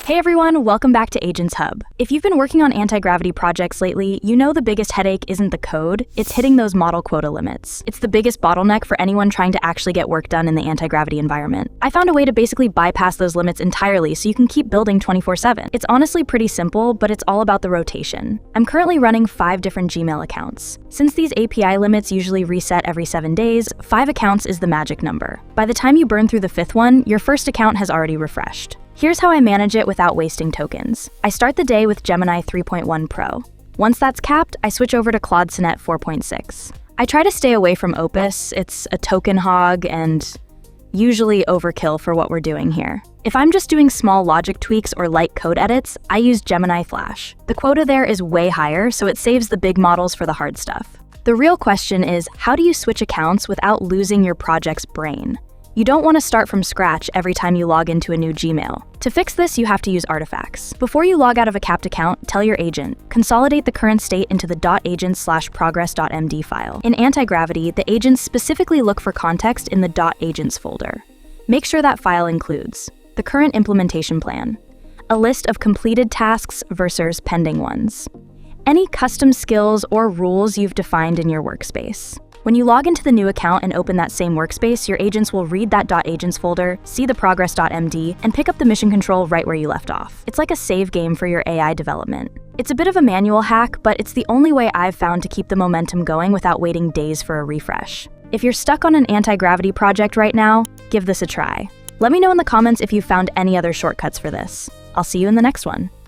Hey everyone, welcome back to Agents Hub. If you've been working on anti-gravity projects lately, you know the biggest headache isn't the code, it's hitting those model quota limits. It's the biggest bottleneck for anyone trying to actually get work done in the anti-gravity environment. I found a way to basically bypass those limits entirely so you can keep building 24/7. It's honestly pretty simple, but it's all about the rotation. I'm currently running 5 different Gmail accounts. Since these API limits usually reset every 7 days, 5 accounts is the magic number. By the time you burn through the 5th one, your first account has already refreshed. Here's how I manage it without wasting tokens. I start the day with Gemini 3.1 Pro. Once that's capped, I switch over to Claude Sonnet 4.6. I try to stay away from Opus. It's a token hog and usually overkill for what we're doing here. If I'm just doing small logic tweaks or light code edits, I use Gemini Flash. The quota there is way higher, so it saves the big models for the hard stuff. The real question is, how do you switch accounts without losing your project's brain? You don't want to start from scratch every time you log into a new Gmail. To fix this, you have to use artifacts. Before you log out of a capped account, tell your agent, consolidate the current state into the .agents/progress.md file. In anti-gravity, the agents specifically look for context in the .agents folder. Make sure that file includes the current implementation plan, a list of completed tasks versus pending ones, any custom skills or rules you've defined in your workspace. When you log into the new account and open that same workspace, your agents will read that .agents folder, see the progress.md, and pick up the mission control right where you left off. It's like a save game for your AI development. It's a bit of a manual hack, but it's the only way I've found to keep the momentum going without waiting days for a refresh. If you're stuck on an anti-gravity project right now, give this a try. Let me know in the comments if you found any other shortcuts for this. I'll see you in the next one.